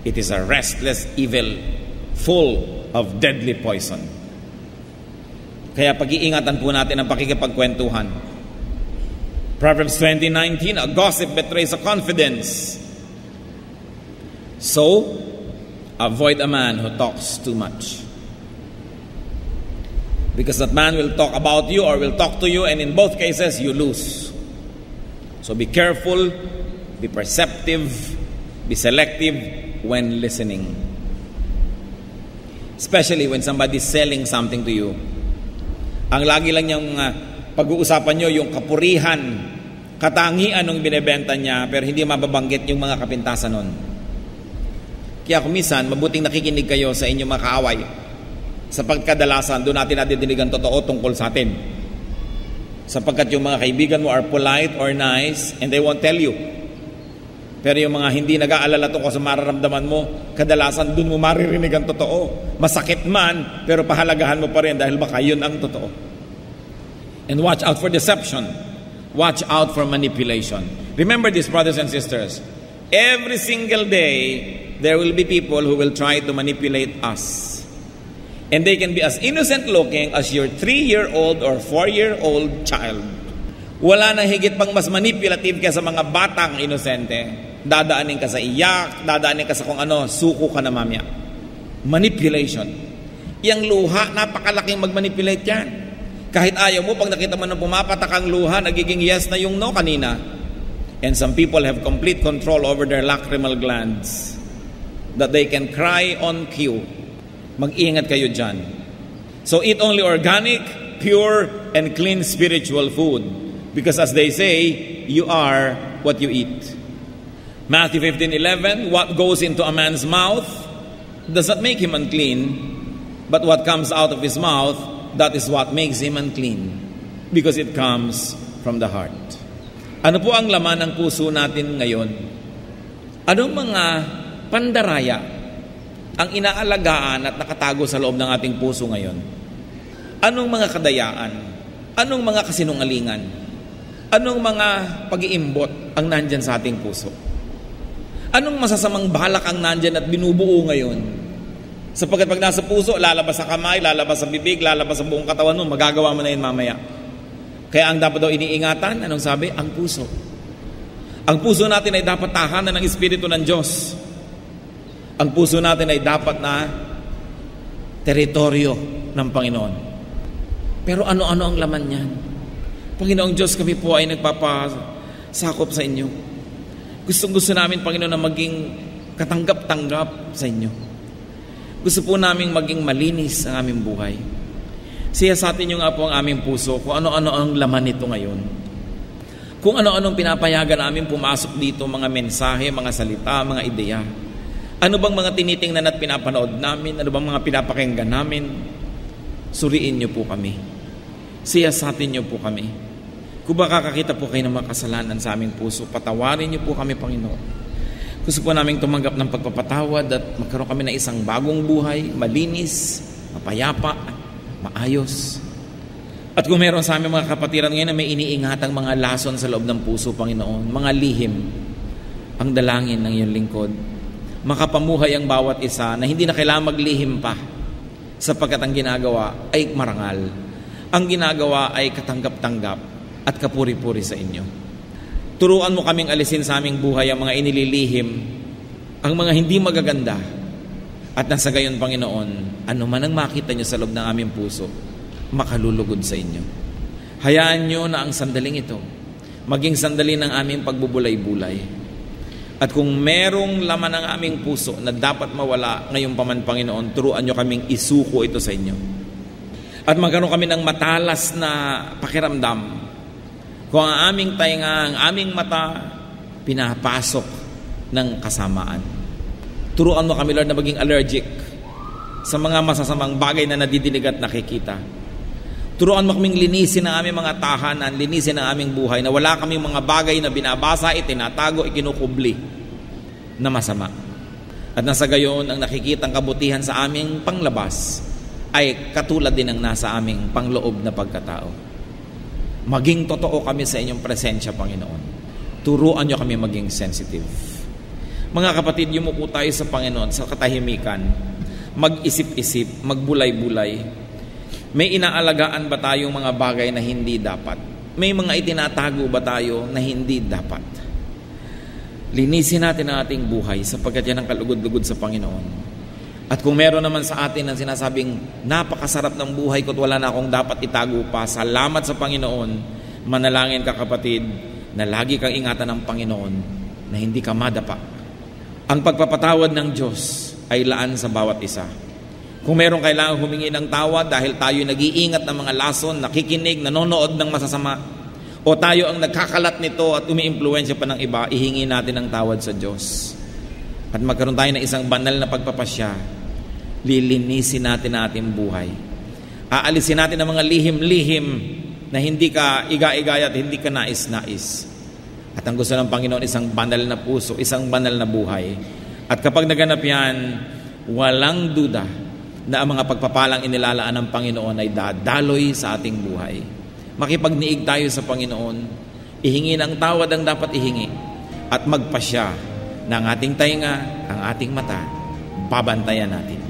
It is a restless evil full of deadly poison. Kaya pag-iingatan po natin ang pakikipagkwentuhan. Proverbs 20:19, a gossip betrays a confidence. So, avoid a man who talks too much. Because that man will talk about you or will talk to you, and in both cases, you lose. So be careful, be perceptive, be selective when listening. Especially when somebody's selling something to you. Ang lagi lang niyang pag-uusapan nyo, yung kapurihan, katangian ng binibenta niya, pero hindi mababanggit yung mga kapintasan nun. Kaya kung minsan, mabuting nakikinig kayo sa inyong mga kaaway. Sapagkat kadalasan, doon natin nadidinig ang totoo tungkol sa atin. Sapagkat yung mga kaibigan mo are polite or nice and they won't tell you. Pero yung mga hindi nag-aalala tungkol sa mararamdaman mo, kadalasan doon mo maririnig ang totoo. Masakit man, pero pahalagahan mo pa rin dahil baka yun ang totoo. And watch out for deception. Watch out for manipulation. Remember this, brothers and sisters. Every single day, there will be people who will try to manipulate us. And they can be as innocent looking as your 3-year-old or 4-year-old child. Wala na higit pang mas manipulative kaysa mga batang inosente. Dadaanin ka sa iyak, dadaanin ka sa kung ano, suko ka na mamaya. Manipulation. Yang luha, napakalaking magmanipulate yan. Kahit ayaw mo, pag nakita mo na pumapatak ang luha, nagiging yes na yung no kanina. And some people have complete control over their lacrimal glands that they can cry on cue. Mag-ingat kayo dyan. So eat only organic, pure, and clean spiritual food. Because as they say, you are what you eat. Matthew 15:11, what goes into a man's mouth does not make him unclean, but what comes out of his mouth, that is what makes him unclean. Because it comes from the heart. Ano po ang laman ng puso natin ngayon? Anong mga pandaraya ang inaalagaan at nakatago sa loob ng ating puso ngayon? Anong mga kadayaan? Anong mga kasinungalingan? Anong mga pag-iimbot ang nandyan sa ating puso? Anong masasamang balak ang nandyan at binubuo ngayon? Sapagkat pag nasa puso, lalabas sa kamay, lalabas sa bibig, lalabas sa buong katawan mo, magagawa mo na yun mamaya. Kaya ang dapat daw iniingatan, anong sabi? Ang puso. Ang puso natin ay dapat tahanan ng Espiritu ng Diyos. Ang puso natin ay dapat na teritoryo ng Panginoon. Pero ano-ano ang laman niyan? Panginoong Diyos, kami po ay nagpapasakop sa inyo. Gusto namin, Panginoon, na maging katanggap-tanggap sa inyo. Gusto po namin maging malinis ang aming buhay. Siya sa atin yung nga po ang aming puso, kung ano-ano ang laman nito ngayon. Kung ano-anong pinapayagan namin pumasok dito, mga mensahe, mga salita, mga ideya. Ano bang mga tinitingnan at pinapanood namin? Ano bang mga pinapakinggan namin? Suriin niyo po kami. Siyasatin niyo po kami. Kung baka kakita po kayo ng mga kasalanan sa aming puso, patawarin niyo po kami, Panginoon. Gusto po namin tumanggap ng pagpapatawad at magkaroon kami ng isang bagong buhay, malinis, mapayapa, maayos. At kung meron sa aming mga kapatiran ngayon na may iniingatang mga lason sa loob ng puso, Panginoon, mga lihim, ang dalangin ng iyong lingkod, makapamuhay ang bawat isa na hindi na kailangan maglihim pa sapagkat ang ginagawa ay marangal. Ang ginagawa ay katanggap-tanggap at kapuri-puri sa inyo. Turuan mo kaming alisin sa aming buhay ang mga inililihim, ang mga hindi magaganda. At nasa gayon, Panginoon, ano man ang makita nyo sa loob ng aming puso, makalulugod sa inyo. Hayaan nyo na ang sandaling ito maging sandali ng aming pagbubulay-bulay. At kung merong laman ng aming puso na dapat mawala ngayon pa man, Panginoon, turuan nyo kaming isuko ito sa inyo. At magkaroon kami ng matalas na pakiramdam kung ang aming tainga, ang aming mata, pinapasok ng kasamaan. Turuan mo kami, Lord, na maging allergic sa mga masasamang bagay na nadidinig at nakikita. Turuan mo kaming linisin ang aming mga tahanan, linisin ang aming buhay, na wala kaming mga bagay na binabasa, itinatago, ikinukubli na masama. At nasa gayon, ang nakikitang kabutihan sa aming panglabas ay katulad din ng nasa aming pangloob na pagkatao. Maging totoo kami sa inyong presensya, Panginoon. Turuan nyo kami maging sensitive. Mga kapatid, yumuko tayo sa Panginoon sa katahimikan. Mag-isip-isip, magbulay-bulay. May inaalagaan ba tayong mga bagay na hindi dapat? May mga itinatago ba tayo na hindi dapat? Linisin natin ang ating buhay sapagkat yan ang kalugod-lugod sa Panginoon. At kung meron naman sa atin ang sinasabing napakasarap ng buhay ko't wala na akong dapat itago pa, salamat sa Panginoon. Manalangin ka, kapatid, na lagi kang ingatan ng Panginoon na hindi ka madapa. Ang pagpapatawad ng Diyos ay laan sa bawat isa. Kung meron kailangan humingi ng tawad dahil tayo nag-iingat ng mga lason, nakikinig, nanonood ng masasama, o tayo ang nagkakalat nito at umiimpluwensya pa ng iba, ihingi natin ng tawad sa Diyos. At magkaroon tayo ng isang banal na pagpapasya. Lilinisin natin ang ating buhay. Aalisin natin ang mga lihim-lihim na hindi ka iga-igaya at hindi ka nais-nais. At ang gusto ng Panginoon, isang banal na puso, isang banal na buhay. At kapag naganap yan, walang duda na ang mga pagpapalang inilalaan ng Panginoon ay dadaloy sa ating buhay. Makipagniig tayo sa Panginoon, ihingi ng tawad ang dapat ihingi, at magpasya na ang ating tainga, ang ating mata, babantayan natin.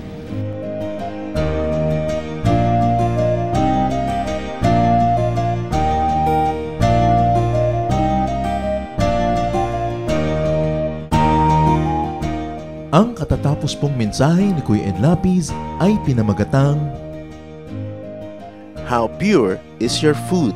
Ang katatapos pong mensahe ni Kuya Ed Lapiz ay pinamagatang How pure is your food?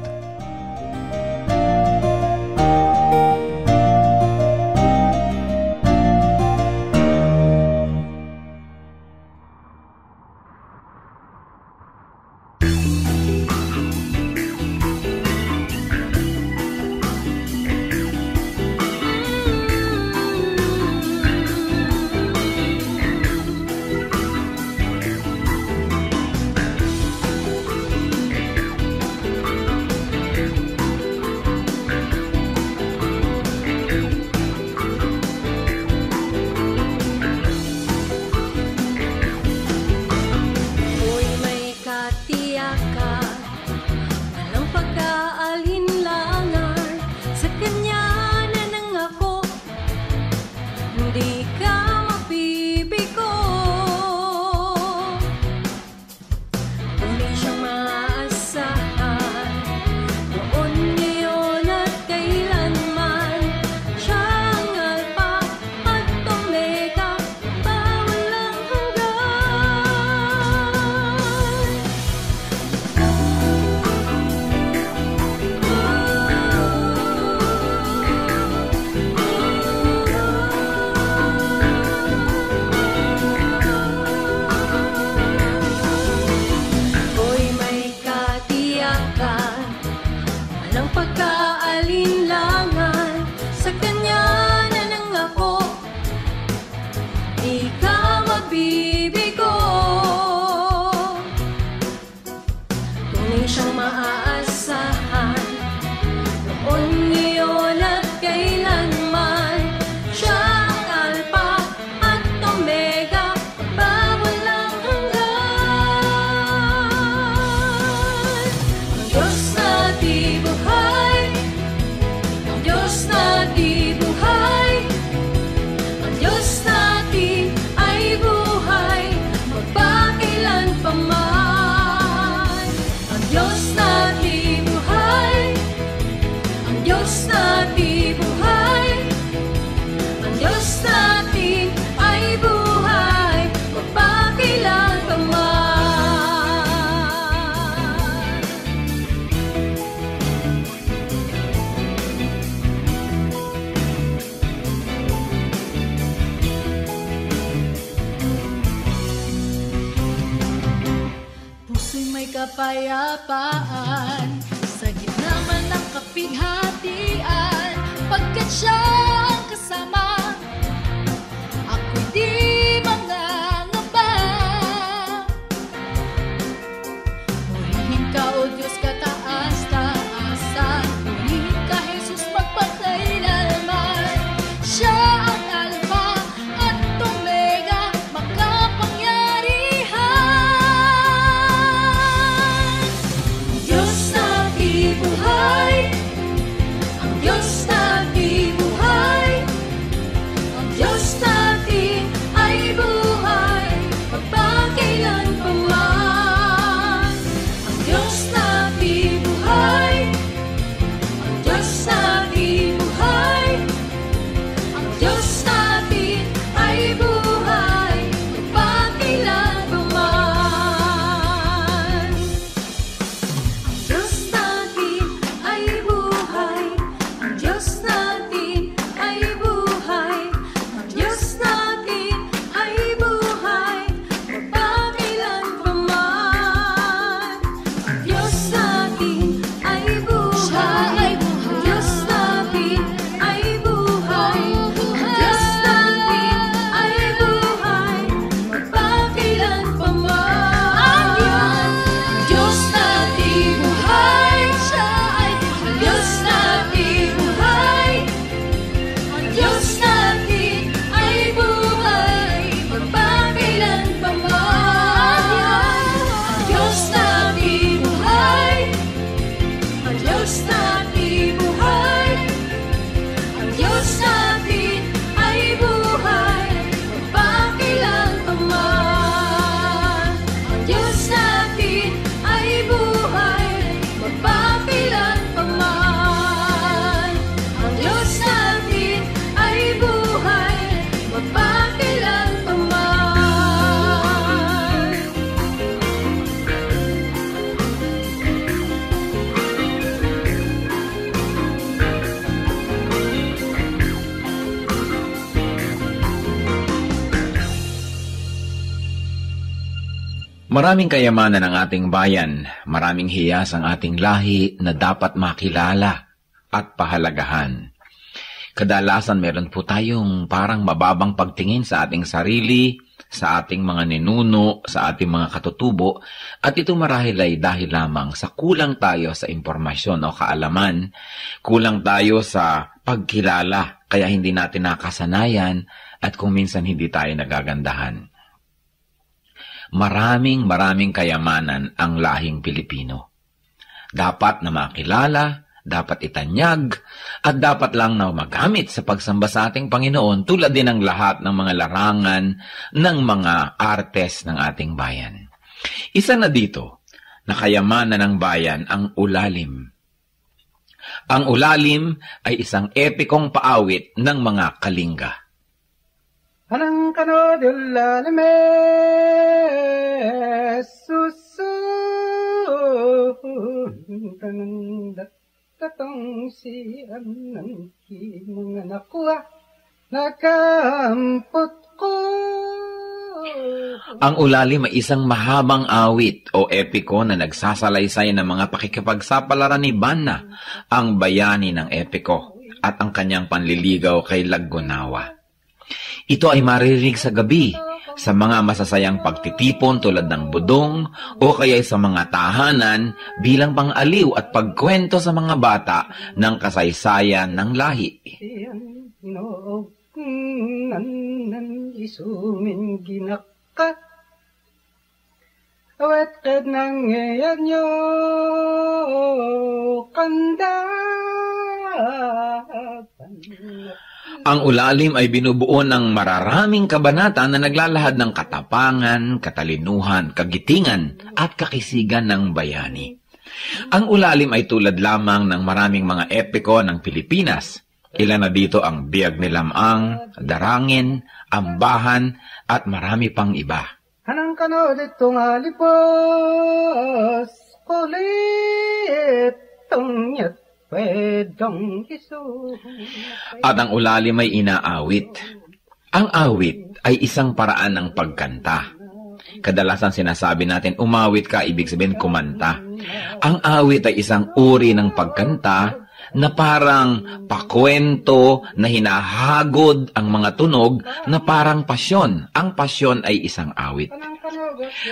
Kapayapaan sa gitna man ng kapighatian, pagkat siya ang kasama, ako'y di mangangamba. Purihin ka, O Diyos, kataas-taasan, purihin ka, Jesus, magpakailanman. Siya ang Alpha at Omega, makapangyarihan. Diyos natin ay buhay, ang Diyos natin ay buhay. Maraming kayamanan ang ating bayan, maraming hiyas ang ating lahi na dapat makilala at pahalagahan. Kadalasan meron po tayong parang mababang pagtingin sa ating sarili, sa ating mga ninuno, sa ating mga katutubo, at ito marahil ay dahil lamang sa kulang tayo sa impormasyon o kaalaman, kulang tayo sa pagkilala, kaya hindi natin nakasanayan at kung minsan hindi tayo nagagandahan. Maraming kayamanan ang lahing Pilipino. Dapat na makilala, dapat itanyag, at dapat lang na magamit sa pagsamba sa ating Panginoon tulad din ng lahat ng mga larangan ng mga artes ng ating bayan. Isa na dito na kayamanan ng bayan ang ulalim. Ang ulalim ay isang epikong paawit ng mga Kalinga. Anang kanodul lalame susun tatong si anang mga nakuha nakampot ko. Ang ulalim ay isang mahabang awit o epiko na nagsasalaysay ng mga pakikipagsapalaran ni Banna, ang bayani ng epiko, at ang kanyang panliligaw kay Laggunawa. Ito ay maririnig sa gabi sa mga masasayang pagtitipon tulad ng budong o kaya sa mga tahanan bilang pang-aliw at pagkwento sa mga bata ng kasaysayan ng lahi. Isumin ginaka awat kad nang ngayon nyo kanda. Ang ulalim ay binubuo ng mararaming kabanata na naglalahad ng katapangan, katalinuhan, kagitingan at kakisigan ng bayani. Ang ulalim ay tulad lamang ng maraming mga epiko ng Pilipinas. Ilan na dito ang Biyag ni Lamang, Darangin, Ambahan at marami pang iba. Anang kano dito nga lipos kulit tong pwedong iso. At ang ulalim ay inaawit. Ang awit ay isang paraan ng pagkanta. Kadalasan sinasabi natin, umawit ka, ibig sabihin kumanta. Ang awit ay isang uri ng pagkanta na parang pakwento na hinahagod ang mga tunog na parang pasyon. Ang pasyon ay isang awit.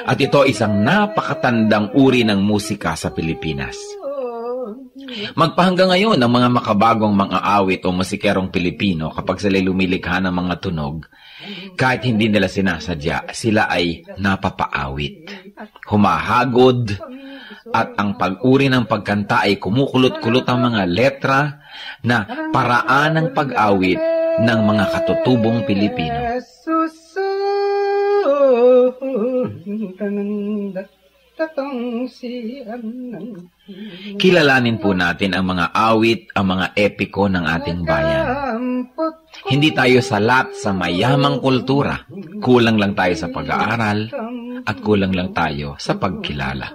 At ito isang napakatandang uri ng musika sa Pilipinas. Magpahanggang ngayon ang mga makabagong mga awit o musikerong Pilipino kapag sila'y lumilikha ng mga tunog, kahit hindi nila sinasadya, sila ay napapaawit, humahagod, at ang pag-uri ng pagkanta ay kumukulot-kulot ang mga letra na paraan ng pag-awit ng mga katutubong Pilipino. Kilalanin po natin ang mga awit, ang mga epiko ng ating bayan. Hindi tayo salat sa mayamang kultura. Kulang lang tayo sa pag-aaral at kulang lang tayo sa pagkilala.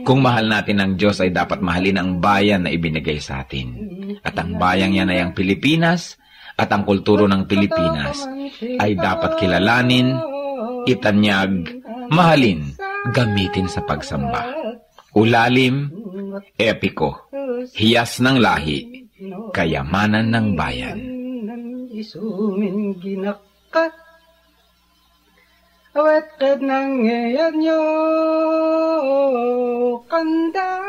Kung mahal natin ang Diyos ay dapat mahalin ang bayan na ibinigay sa atin. At ang bayang yan ay ang Pilipinas at ang kulturo ng Pilipinas ay dapat kilalanin, itanyag, mahalin, gamitin sa pagsamba. Ulalim, epiko, hiyas ng lahi, kayamanan ng bayan. Isumin ginaka awat kad nang ngayon nyo kanda.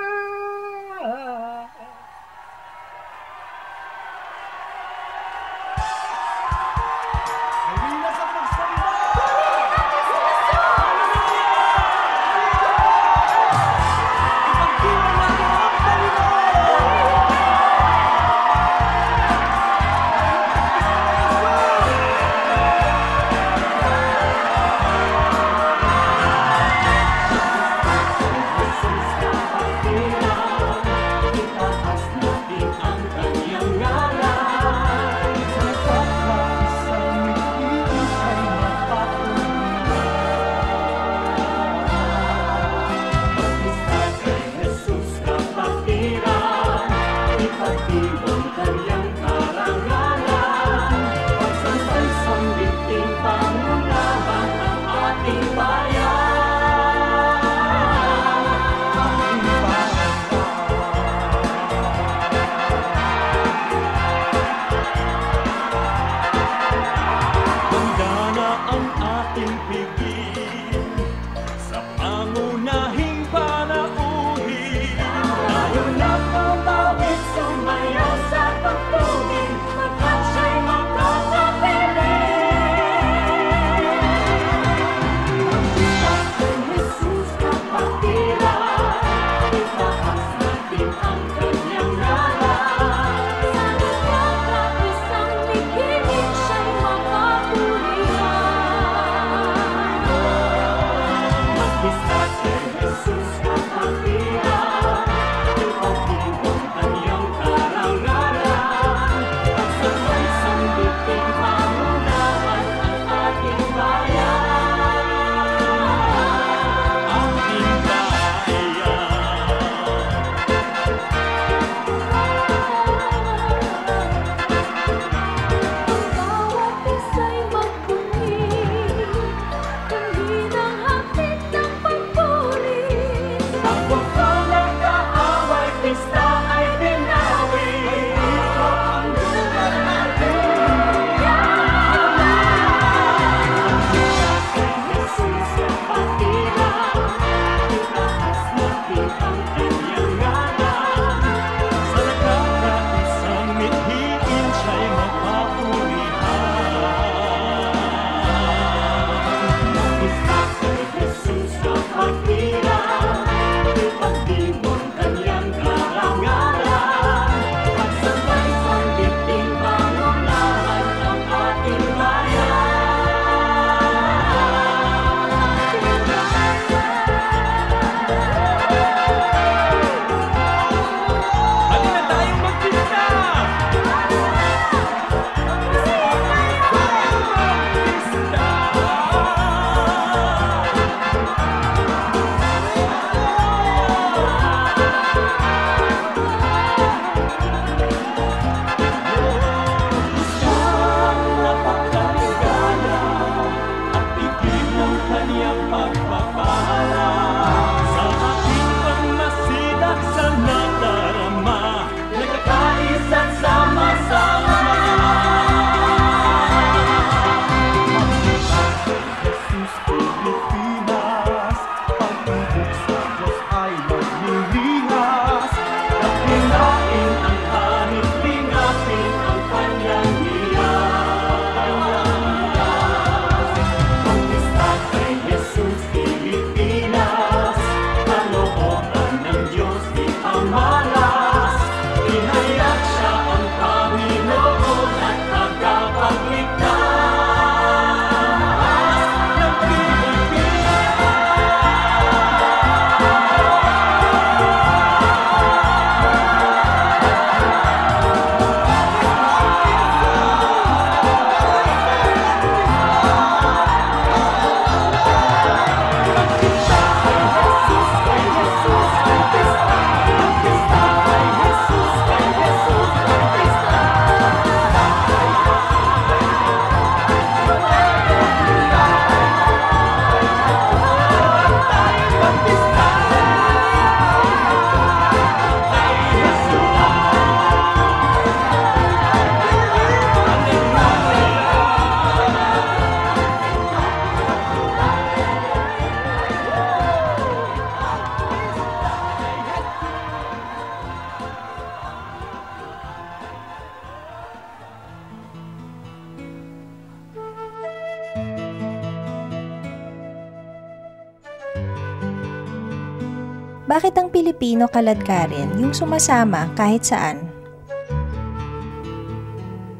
Bakit ang Pilipino kaladkarin yung sumasama kahit saan?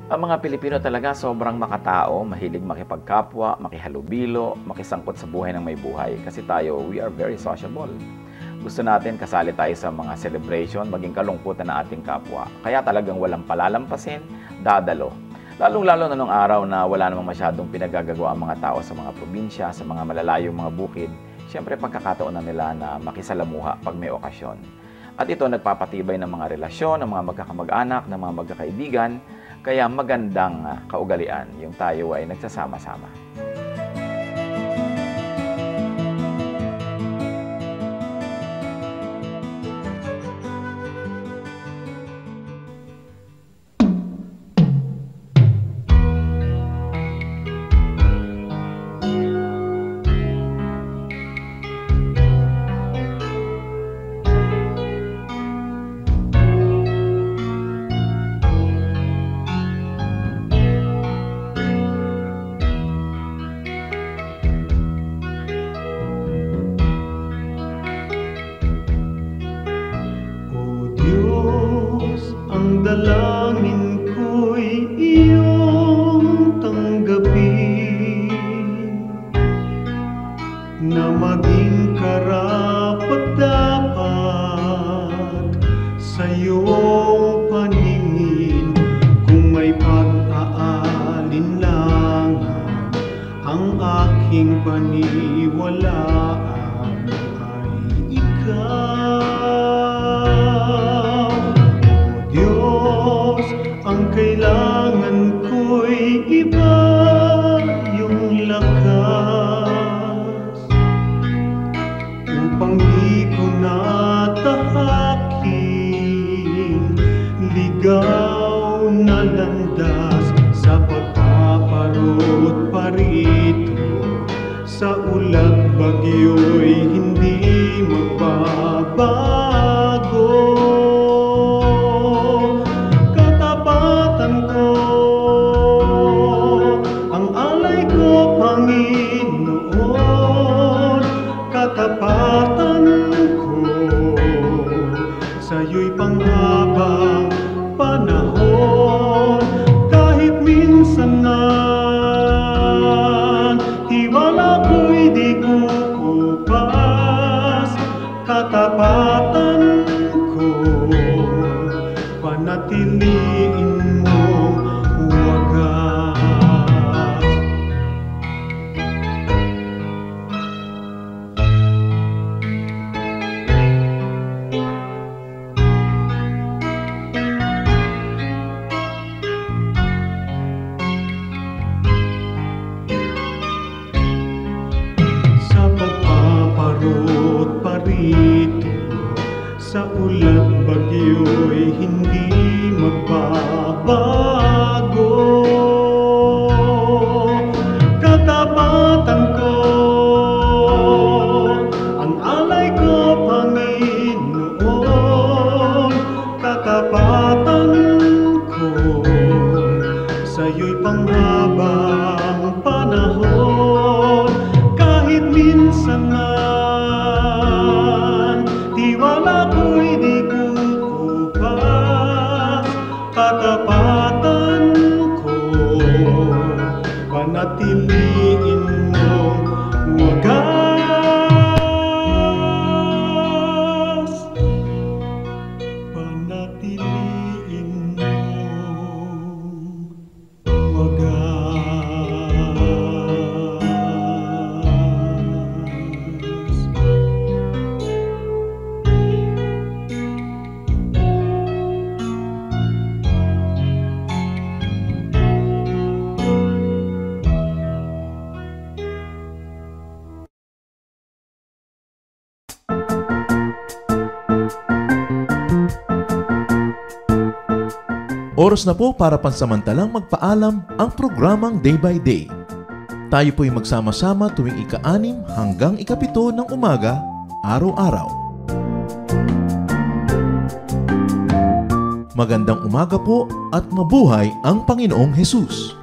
Ang mga Pilipino talaga sobrang makatao, mahilig makipagkapwa, makihalubilo, makisangkot sa buhay ng may buhay. Kasi tayo, we are very sociable. Gusto natin kasali tayo sa mga celebration, maging kalungkutan ng ating kapwa. Kaya talagang walang palalampasin, dadalo. Lalong-lalo na nung araw na wala namang masyadong pinagagagawa ang mga tao sa mga probinsya, sa mga malalayong mga bukid. Siyempre, pagkakataon na nila na makisalamuha pag may okasyon. At ito nagpapatibay ng mga relasyon, ng mga magkakamag-anak, ng mga magkakaibigan. Kaya magandang kaugalian yung tayo ay nagsasama-sama. Dalangin ko'y iyong tanggapin na maging karapat-dapat sa iyong paningin. Kung may pag-aalinlangan ang aking paniwalaan ay ikaw. Ang kailangan ko'y iba yung lakas upang di ko natahakin ligaw na landas sa pagpaparot parito sa ulat bagyo'y hindi magbabago. Katapatan ko sa'yo'y panghabang panahon. Kahit minsan na tiwala ko'y di kukupas, katapatan ko panatiliin mong wagas. Sa ulat bagyo'y hindi magbabago. Katapatan ko, ang alay ko, Panginoon. Katapatan ko, sa'yo'y panghabang panahon. Kahit minsan na tiwala ko'y di kukupas, katapatan ko panatiliin mong wagas. Panatiliin mong wagas. Oras na po para pansamantalang magpaalam ang programang Day by Day. Tayo po'y magsama-sama tuwing ika-6 hanggang ika-7 ng umaga, araw-araw. Magandang umaga po at mabuhay ang Panginoong Hesus!